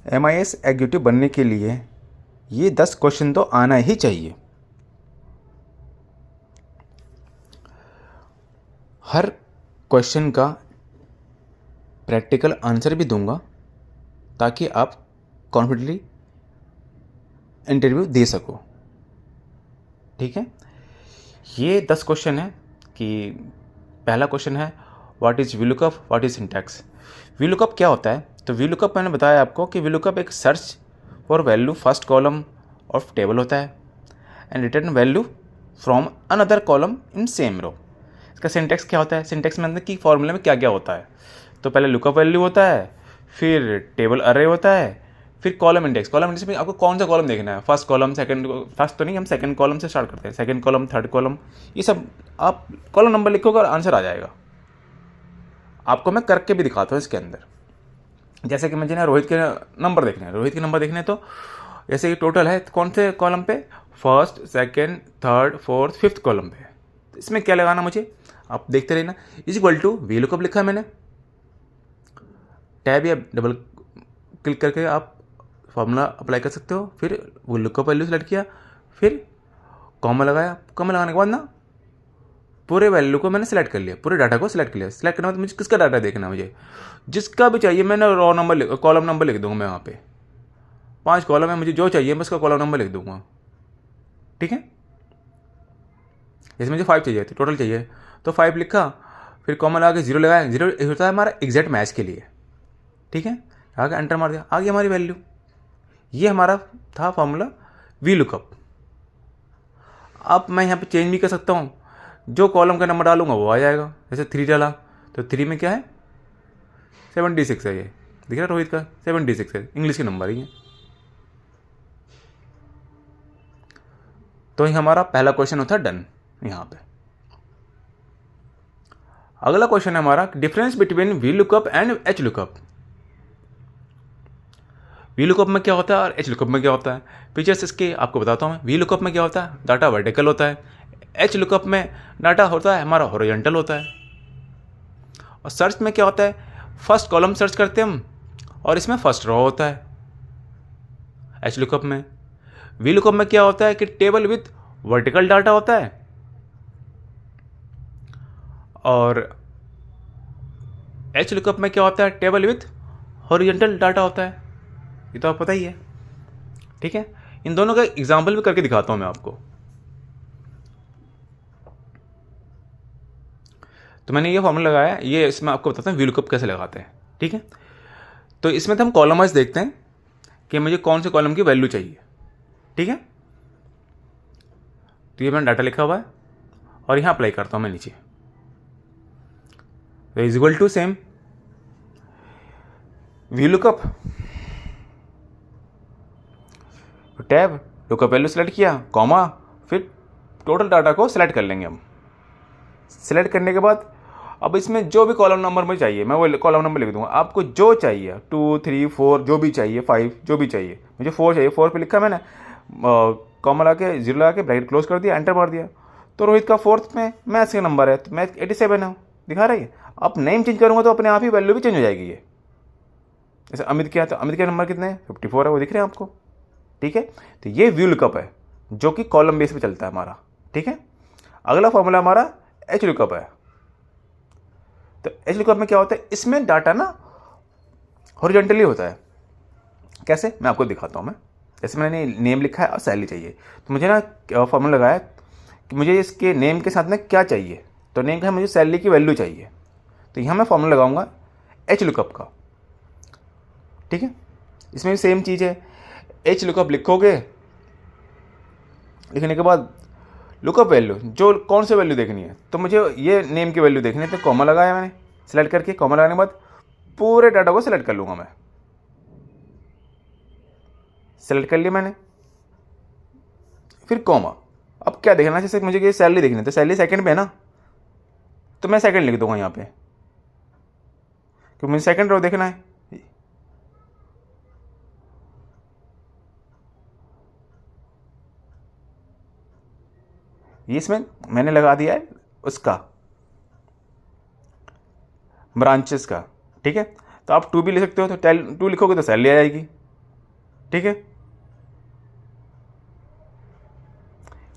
MIS executive बनने के लिए ये 10 क्वेश्चन तो आना ही चाहिए। हर क्वेश्चन का प्रैक्टिकल आंसर भी दूंगा ताकि आप कॉन्फिडेंटली इंटरव्यू दे सको। ठीक है, ये 10 क्वेश्चन है कि पहला क्वेश्चन है what is VLOOKUP, what is syntax. VLOOKUP क्या होता है? तो VLOOKUP मैंने बताया आपको कि VLOOKUP एक search for value first column of table होता है and return value from another column in same row. इसका सिंटैक्स क्या होता है? सिंटैक्स में अंदर की फॉर्मूले में क्या क्या होता है? तो पहले लुकअप वैल्यू होता है, फिर टेबल अरे होता है, फिर कॉलम इंडेक्स। कॉलम इंडेक्स में आपको कौन सा कॉलम देखना है, फर्स्ट कॉलम, सेकंड, फर्स्ट तो नहीं, हम सेकंड कॉलम से स्टार्ट करते हैं, सेकंड कॉलम, थर्ड कॉलम, ये सब आप कॉलम नंबर लिखोगे और आंसर आ जाएगा। आपको मैं करके भी दिखाता हूँ इसके अंदर। जैसे कि मुझे ना रोहित के नंबर देखने हैं, रोहित के नंबर देखने हैं, तो जैसे कि टोटल है कौन से कॉलम पे, first, second, third, fourth, fifth column पे। तो इसमें क्या लगाना मुझे, आप देखते रहना। इज इक्वल टू VLOOKUP लिखा है मैंने, टैब या डबल क्लिक करके आप फॉर्मूला अप्लाई कर सकते हो। फिर वो लुकअप वैल्यू सेलेक्ट किया, फिर कॉमा लगाया। कॉमा लगाने के बाद ना पूरे वैल्यू को मैंने सेलेक्ट कर लिया, पूरे डाटा को सेलेक्ट कर लिया। सेलेक्ट करने के बाद मुझे किसका डाटा देखना है, मुझे जिसका भी चाहिए मैंने रॉ नंबर कॉलम नंबर लिख दूंगा मैं। वहाँ पे 5 कॉलम है, मुझे जो चाहिए मैं उसका कॉलम नंबर लिख दूंगा। ठीक है, जैसे मुझे 5 चाहिए तो टोटल चाहिए तो 5 लिखा, फिर कॉमा लगा के 0 लगाया। 0 होता है हमारा एग्जैक्ट मैच के लिए। ठीक है, आगे एंटर मार दिया, आ गई हमारी वैल्यू। ये हमारा था फॉर्मूला VLOOKUP। अब मैं यहाँ पे चेंज भी कर सकता हूँ, जो कॉलम का नंबर डालूंगा वो आ जाएगा। जैसे 3 डाला तो 3 में क्या है, 76 है। ये दिख रहा है रोहित का 76 है, इंग्लिश के नंबर ही है। तो ये हमारा पहला क्वेश्चन होता है डन। यहाँ पे अगला क्वेश्चन है हमारा difference between VLOOKUP and HLOOKUP। VLOOKUP में क्या होता है और HLOOKUP में क्या होता है, फीचर्स इसके आपको बताता हूँ मैं। VLOOKUP में क्या होता है, डाटा वर्टिकल होता है। HLOOKUP में डाटा होता है हमारा हॉरिजॉन्टल होता है। और सर्च में क्या होता है, फर्स्ट कॉलम सर्च करते हैं हम और इसमें फर्स्ट रो होता है HLOOKUP में। VLOOKUP में क्या होता है कि टेबल विथ वर्टिकल डाटा होता है और HLOOKUP में क्या होता है, टेबल विथ हॉरिजॉन्टल डाटा होता है। ये तो आप पता ही है। ठीक है, इन दोनों का एग्जाम्पल भी करके दिखाता हूं मैं आपको। तो मैंने ये फॉर्मूला लगाया, ये इसमें आपको बताता हूँ VLOOKUP कैसे लगाते हैं। ठीक है, तो इसमें तो हम कॉलम वाइज देखते हैं कि मुझे कौन से कॉलम की वैल्यू चाहिए। ठीक है, तो ये मैंने डाटा लिखा हुआ है और यहां अप्लाई करता हूं मैं नीचे। तो is equal to same VLOOKUP, tab lookup value select किया, कॉमा, फिर टोटल डाटा को सिलेक्ट कर लेंगे हम। सिलेक्ट करने के बाद अब इसमें जो भी कॉलम नंबर मुझे चाहिए मैं वो कॉलम नंबर लिख दूंगा। आपको जो चाहिए 2, 3, 4 जो भी चाहिए, 5 जो भी चाहिए, मुझे 4 चाहिए, 4 पे लिखा मैंने, कॉमा लगा के 0 लगा के ब्रैकेट क्लोज कर दिया, एंटर मार दिया। तो रोहित का 4th में मैथ्स का नंबर है, तो मैथ 87 है, दिखा रही है। अब नेम चेंज करूँगा तो अपने आप ही वैल्यू भी चेंज हो जाएगी। ये जैसे अमित क्या है, तो अमित का नंबर कितने हैं, 54 है, वो दिख रहे हैं आपको। ठीक है, तो ये VLOOKUP है जो कि कॉलम बेस पे चलता है हमारा। ठीक है, अगला फॉर्मूला हमारा HLOOKUP है। तो HLOOKUP में क्या होता है, इसमें डाटा ना हॉरिजॉन्टली होता है। कैसे, मैं आपको दिखाता हूं मैं। जैसे मैंने नेम लिखा है और सैलरी चाहिए, तो मुझे ना फॉर्मूला लगाया कि मुझे इसके नेम के साथ में क्या चाहिए। तो नेम का है मुझे सैलरी की वैल्यू चाहिए, तो यहां मैं फॉर्मूला लगाऊंगा HLOOKUP का। ठीक है, इसमें भी सेम चीज़ है। HLOOKUP लिखोगे, लिखने के बाद लुकअप वैल्यू जो कौन सी वैल्यू देखनी है, तो मुझे ये नेम की वैल्यू देखनी है, तो कॉमा लगाया मैंने, सेलेक्ट करके कॉमा लगाने के बाद पूरे डाटा को सिलेक्ट कर लूंगा मैं। सेलेक्ट कर लिया मैंने, फिर कॉमा। अब क्या देखना है, जैसे मुझे ये सैलरी देखनी है, तो सैलरी सेकंड पे है ना, तो मैं सेकंड लिख दूंगा यहाँ पे, क्योंकि मुझे सेकंड रो देखना है। ये इसमें मैंने लगा दिया है उसका ब्रांचेस का। ठीक है, तो आप 2 भी लिख सकते हो, तो 2 लिखोगे तो सैलरी आ जाएगी। ठीक है,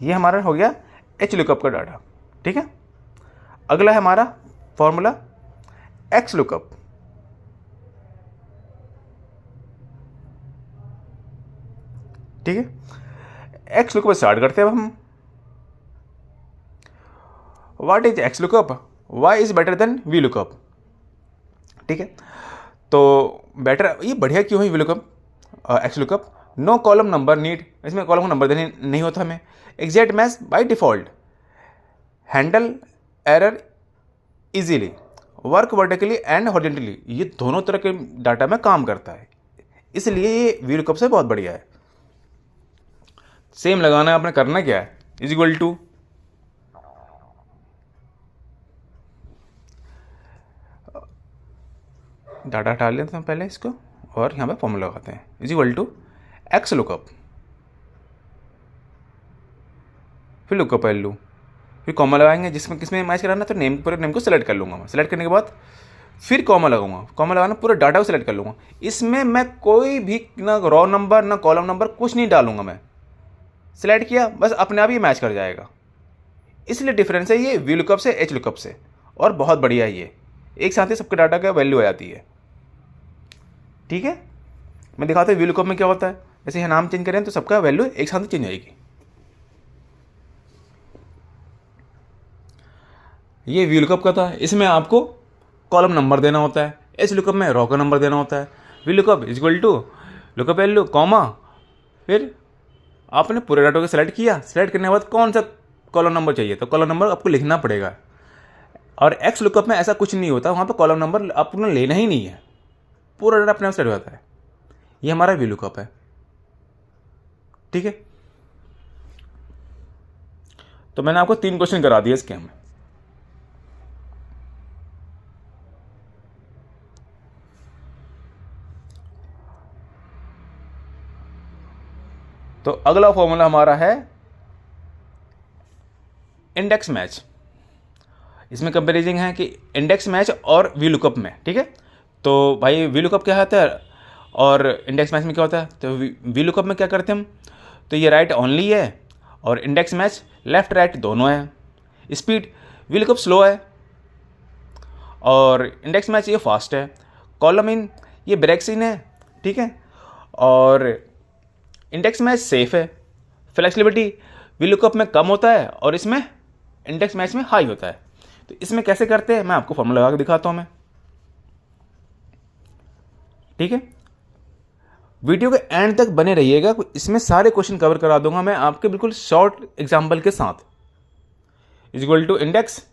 ये हमारा हो गया एच लुकअप का डाटा। ठीक है, अगला है हमारा फॉर्मूला एक्स लुकअप। ठीक है, एक्स लुकअप स्टार्ट करते हैं अब हम। What is X lookup, why is better than V lookup. ठीक है, तो बेटर, ये बढ़िया क्यों है V lookup, X lookup. No column number need, इसमें कॉलम का नंबर देने नहीं होता हमें। Exact match by default, handle error easily, work vertically and horizontally, ये दोनों तरह के डाटा में काम करता है, इसलिए ये वी लुकअप से बहुत बढ़िया है। सेम लगाना है, आपने करना क्या है, इज इक्वल टू डाटा हटा लेते हैं पहले इसको, और यहाँ पे फॉर्मूला लगाते हैं, is equal to X lookup, फिर लुकअप वैल्यू, फिर कॉमा लगाएंगे, जिसमें किसमें मैच कराना है तो नेम, पूरे नेम को सेलेक्ट कर लूँगा मैं। सेलेक्ट करने के बाद फिर कॉमा लगाऊंगा, कॉमा लगाना पूरे डाटा को सेलेक्ट कर लूँगा। इसमें मैं कोई भी ना रॉ नंबर ना कॉलम नंबर कुछ नहीं डालूंगा मैं। सेलेक्ट किया, बस अपने आप ही मैच कर जाएगा। इसलिए डिफरेंस है ये वी लुकअप से एच लुकअप से, और बहुत बढ़िया है ये, एक साथ ही सबके डाटा का वैल्यू आ जाती है। ठीक है, मैं दिखाता हूँ वी लुकअप में क्या होता है। जैसे यहाँ नाम चेंज करें तो सबका वैल्यू एक साथ ही चेंज आएगी। ये वी लुकअप का था, इसमें आपको कॉलम नंबर देना होता है, एच लुकअप में रॉ का नंबर देना होता है। V lookup is equal to lookup value comma, फिर आपने पूरे डाटा को सेलेक्ट किया। सेलेक्ट करने के बाद कौन सा कॉलम नंबर चाहिए तो कॉलम नंबर आपको लिखना पड़ेगा। और एक्स लुकअप में ऐसा कुछ नहीं होता, वहाँ पे कॉलम नंबर आपको लेना ही नहीं है, पूरा डाटा अपने आप सेट हो जाता है। ये हमारा वी लुकअप है। ठीक है, तो मैंने आपको 3 क्वेश्चन करा दिए इसके हमें। तो अगला फॉर्मूला हमारा है इंडेक्स मैच। इसमें कंपैरिजन है कि इंडेक्स मैच और वी लुकअप में। ठीक है, तो भाई वी लुकअप क्या होता है और इंडेक्स मैच में क्या होता है। तो वी लुकअप में क्या करते हैं हम, तो ये राइट ओनली है और इंडेक्स मैच लेफ्ट राइट दोनों है। स्पीड वी लुकअप स्लो है और इंडेक्स मैच ये फास्ट है। कॉलम इन ये ब्रेक्स इन है। ठीक है, और इंडेक्स मैच सेफ है। फ्लेक्सिबिलिटी वी लुकअप में कम होता है और इसमें इंडेक्स मैच में हाई होता है। तो इसमें कैसे करते हैं मैं आपको फॉर्मूला लगा के दिखाता हूं मैं। ठीक है, वीडियो के एंड तक बने रहिएगा, इसमें सारे क्वेश्चन कवर करा दूंगा मैं आपके बिल्कुल शॉर्ट एग्जांपल के साथ। इज इक्वल टू इंडेक्स,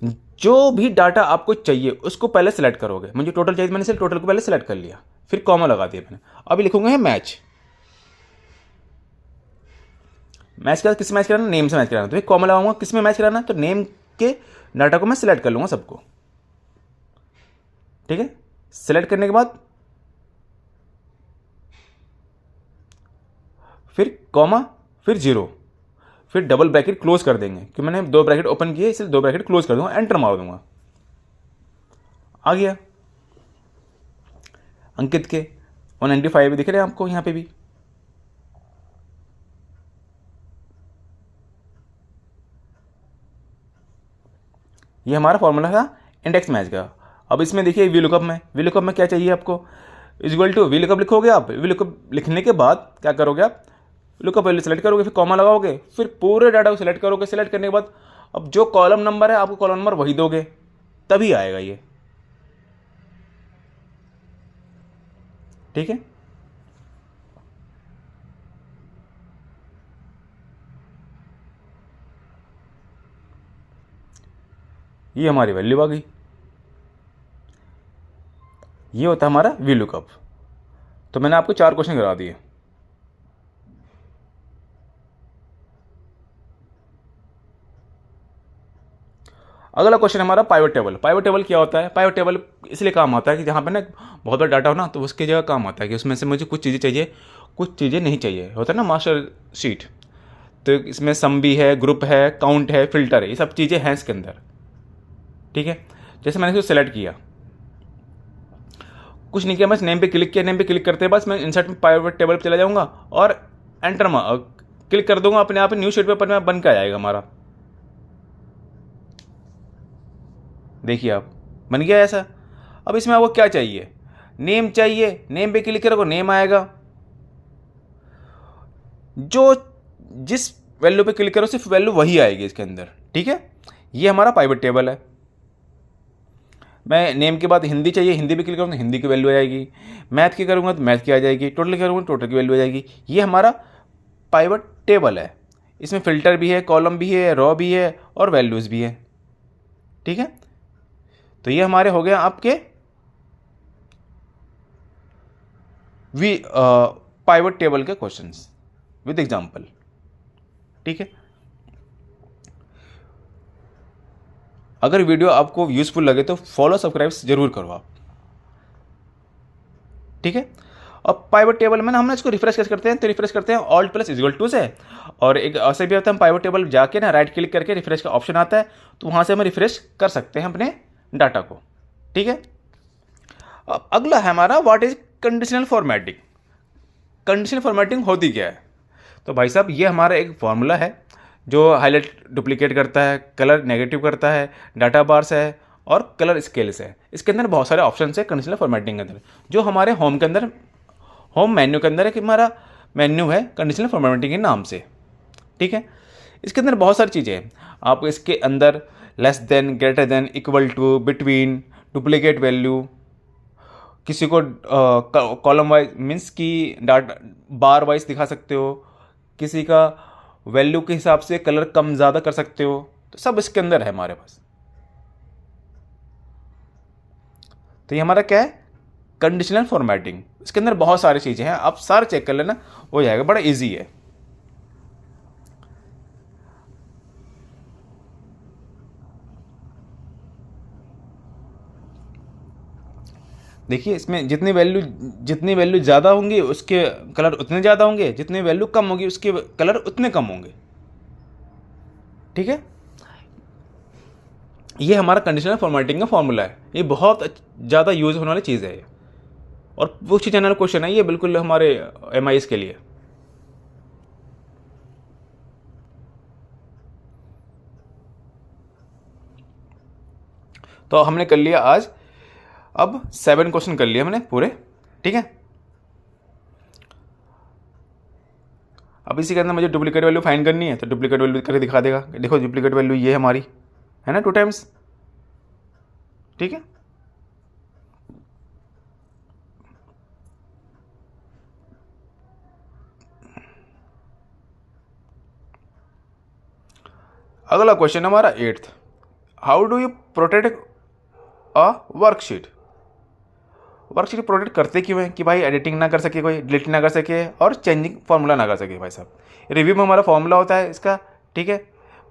जो भी डाटा आपको चाहिए उसको पहले सेलेक्ट करोगे। मुझे टोटल चाहिए, मैंने सिर्फ टोटल को पहले सेलेक्ट कर लिया, फिर कॉमा लगा दिया मैंने। अभी लिखूंगा है मैच। मैच का किस मैच कराना, नेम से मैच कराना, तो एक कॉमा लगाऊंगा। किस में मैच कराना, तो नेम के डाटा को मैं सिलेक्ट कर लूंगा सबको। ठीक है, सिलेक्ट करने के बाद फिर कॉमा, फिर 0, फिर डबल ब्रैकेट क्लोज कर देंगे, कि मैंने 2 ब्रैकेट ओपन किए इसलिए 2 ब्रैकेट क्लोज कर दूंगा, एंटर मार दूंगा। आ गया अंकित के 195 दिख रहे हैं आपको यहां पे भी। ये हमारा फॉर्मूला था इंडेक्स मैच का। अब इसमें देखिए वी लुकअप में क्या चाहिए आपको, is equal to V lookup लिखोगे आप। वी लुकअप लिखने के बाद क्या करोगे आप, लुकअप वैल्यू सेलेक्ट करोगे, फिर कॉमा लगाओगे, फिर पूरे डाटा को सेलेक्ट करोगे। सेलेक्ट करने के बाद अब जो कॉलम नंबर है आपको कॉलम नंबर वही दोगे, तभी आएगा ये। ठीक है, ये हमारी वैल्यू आ गई। ये होता है हमारा वी लुकअप। तो मैंने आपको 4 क्वेश्चन करा दिए। अगला क्वेश्चन हमारा पाइवट टेबल। पाइवट टेबल क्या होता है, पाइवट टेबल इसलिए काम आता है कि जहाँ पे ना बहुत बड़ा डाटा हो ना, तो उसकी जगह काम आता है कि उसमें से मुझे कुछ चीज़ें चाहिए, कुछ चीज़ें नहीं चाहिए। होता है ना मास्टर शीट, तो इसमें सम भी है, ग्रुप है, काउंट है, फिल्टर है, ये सब चीज़ें हैं इसके अंदर। ठीक है, जैसे मैंने इसको सेलेक्ट किया, कुछ नहीं किया, बस नेम पे क्लिक किया, नेम पे क्लिक करते बस मैं इंसर्ट में पाइवट टेबल पे चला जाऊँगा और एंटर क्लिक कर दूंगा, अपने आप न्यू शीट पेपर में बन के आ जाएगा हमारा। देखिए आप, बन गया ऐसा। अब इसमें आपको क्या चाहिए, नेम चाहिए, नेम पे क्लिक करोगे नेम आएगा, जो जिस वैल्यू पे क्लिक करो सिर्फ वैल्यू वही आएगी इसके अंदर। ठीक है, ये हमारा पाइवट टेबल है। मैं नेम के बाद हिंदी चाहिए, हिंदी पे क्लिक करूँगा तो हिंदी की वैल्यू आ जाएगी, मैथ की करूँगा तो मैथ की आ जाएगी, टोटल की करूँगा टोटल की वैल्यू आ जाएगी। ये हमारा पाइवट टेबल है। इसमें फिल्टर भी है, कॉलम भी है, रो भी है और वैल्यूज़ भी है। ठीक है, तो ये हमारे हो गया आपके पाइवट टेबल के क्वेश्चंस विद एग्जांपल। ठीक है, अगर वीडियो आपको यूजफुल लगे तो फॉलो सब्सक्राइब जरूर करो आप। ठीक है, अब पाइवट टेबल में ना हम इसको रिफ्रेश कैसे करते हैं, तो रिफ्रेश करते हैं ऑल्ट प्लस इक्वल टू से, और एक ऐसे भी होता है हम पाइवट टेबल जाके ना राइट क्लिक करके रिफ्रेश का ऑप्शन आता है, तो वहाँ से हम रिफ्रेश कर सकते हैं अपने डाटा को। ठीक है, अब अगला है हमारा what is conditional formatting. Conditional formatting होती क्या है, तो भाई साहब ये हमारा एक फॉर्मूला है जो हाईलाइट डुप्लीकेट करता है, कलर नेगेटिव करता है, डाटा बार्स है और कलर स्केल्स है। इसके अंदर बहुत सारे ऑप्शन है कंडीशनल फॉर्मेटिंग के अंदर, जो हमारे होम के अंदर, होम मेन्यू के अंदर एक हमारा मेन्यू है कंडीशनल फॉर्मेटिंग के नाम से। ठीक है, इसके अंदर बहुत सारी चीज़ें हैं। आप इसके अंदर less than, greater than, equal to, between, duplicate value, किसी को कॉलम वाइज मीन्स की डाटा बार वाइज दिखा सकते हो, किसी का वैल्यू के हिसाब से कलर कम ज़्यादा कर सकते हो, तो सब इसके अंदर है हमारे पास। तो ये हमारा क्या है, कंडीशनल फॉर्मेटिंग। इसके अंदर बहुत सारी चीज़ें हैं, आप सारे चेक कर लेना, हो जाएगा, बड़ा इजी है। देखिए इसमें जितनी वैल्यू ज़्यादा होंगी उसके कलर उतने ज़्यादा होंगे, जितनी वैल्यू कम होगी उसके कलर उतने कम होंगे। ठीक है, ये हमारा कंडीशनल फॉर्मेटिंग का फॉर्मूला है, ये बहुत ज़्यादा यूज होने वाली चीज़ है ये, और पूछी जाने वाला क्वेश्चन है ये बिल्कुल हमारे MIS के लिए। तो हमने कर लिया आज, अब 7 क्वेश्चन कर लिए हमने पूरे। ठीक है, अब इसी के अंदर मुझे डुप्लीकेट वैल्यू फाइंड करनी है, तो डुप्लीकेट वैल्यू करके दिखा देगा। देखो डुप्लीकेट वैल्यू ये हमारी है ना, 2 टाइम्स। ठीक है, अगला क्वेश्चन हमारा 8th, how do you protect a worksheet. Worksheet protect करते क्यों है कि भाई एडिटिंग ना कर सके, कोई डिलीट ना कर सके और चेंजिंग फार्मूला ना कर सके। भाई साहब रिव्यू में हमारा फार्मूला होता है इसका। ठीक है,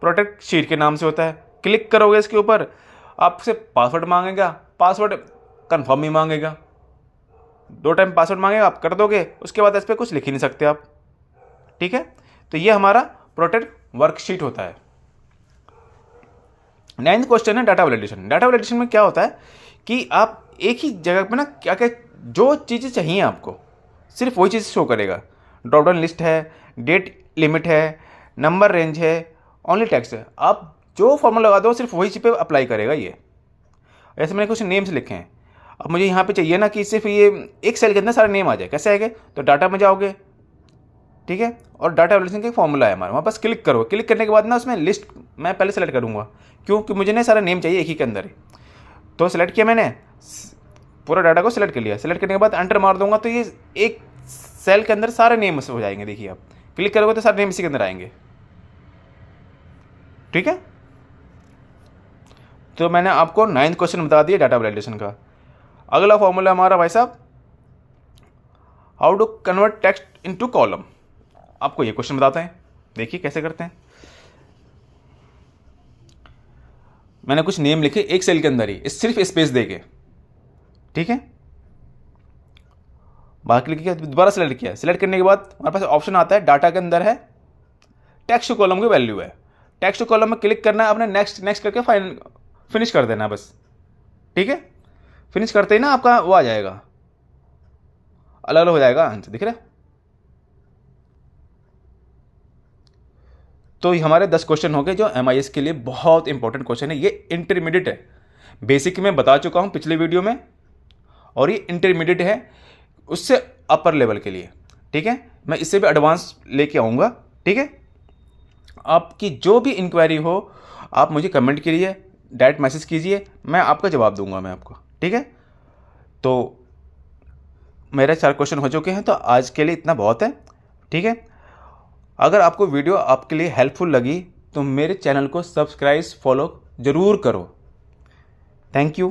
प्रोटेक्ट शीट के नाम से होता है। क्लिक करोगे इसके ऊपर, आपसे पासवर्ड मांगेगा, पासवर्ड कन्फर्म ही मांगेगा, 2 टाइम पासवर्ड मांगेगा, आप कर दोगे, उसके बाद इस पर कुछ लिख ही नहीं सकते आप। ठीक है, तो ये हमारा प्रोटेक्ट वर्कशीट होता है। 9th क्वेश्चन है डाटा वैलिडेशन। डाटा वैलिडेशन में क्या होता है कि आप एक ही जगह पे ना क्या क्या जो चीज़ें चाहिए आपको सिर्फ वही चीज़ शो करेगा। ड्रॉप डाउन लिस्ट है, डेट लिमिट है, नंबर रेंज है, ओनली टेक्स्ट है। आप जो फॉर्मूला लगा दो सिर्फ वही चीज़ पे अप्लाई करेगा ये। ऐसे मैंने कुछ नेम्स लिखे हैं, अब मुझे यहाँ पे चाहिए ना कि सिर्फ ये एक सेल के अंदर सारे नेम आ जाए। कैसे आएंगे, तो डाटा में जाओगे, ठीक है, और डाटा वैलिडेशन का फॉर्मूला है हमारा, वहाँ पास क्लिक करो। क्लिक करने के बाद ना उसमें लिस्ट मैं पहले सेलेक्ट करूँगा, क्योंकि मुझे ना सारा नेम चाहिए एक ही के अंदर ही। तो सेलेक्ट किया मैंने, पूरा डाटा को सिलेक्ट कर लिया। सेलेक्ट करने के बाद एंटर मार दूंगा तो ये एक सेल के अंदर सारे नेम हो जाएंगे। देखिए आप क्लिक करोगे तो सारे नेम इसी के अंदर आएंगे। ठीक है, तो मैंने आपको 9th क्वेश्चन बता दिया डाटा वैलिडेशन का। अगला फॉर्मूला हमारा भाई साहब, how to convert text into column. आपको ये क्वेश्चन बताते हैं, देखिए कैसे करते हैं। मैंने कुछ नेम लिखे एक सेल के अंदर ही, सिर्फ स्पेस देके। ठीक है, बाहर क्लिक किया, दोबारा सेलेक्ट किया। सेलेक्ट करने के बाद हमारे पास ऑप्शन आता है, डाटा के अंदर है टेक्स्ट कॉलम की वैल्यू है। टेक्स्ट कॉलम में क्लिक करना है, आपने नेक्स्ट नेक्स्ट करके फिनिश कर देना बस। ठीक है, फिनिश करते ही ना आपका वो आ जाएगा, अलग अलग हो जाएगा आंसर, दिख रहा है। तो ये हमारे 10 क्वेश्चन हो गए जो MIS के लिए बहुत इंपॉर्टेंट क्वेश्चन है। ये इंटरमीडिएट है, बेसिक में बता चुका हूँ पिछले वीडियो में, और ये इंटरमीडिएट है उससे अपर लेवल के लिए, ठीक है। मैं इससे भी एडवांस लेके आऊँगा, ठीक है। आपकी जो भी इंक्वायरी हो आप मुझे कमेंट कीजिए, डायरेक्ट मैसेज कीजिए, मैं आपका जवाब दूंगा मैं आपको, ठीक है। तो मेरे 4 क्वेश्चन हो चुके हैं, तो आज के लिए इतना बहुत है, ठीक है। अगर आपको वीडियो आपके लिए हेल्पफुल लगी तो मेरे चैनल को सब्सक्राइब फॉलो ज़रूर करो। Thank you.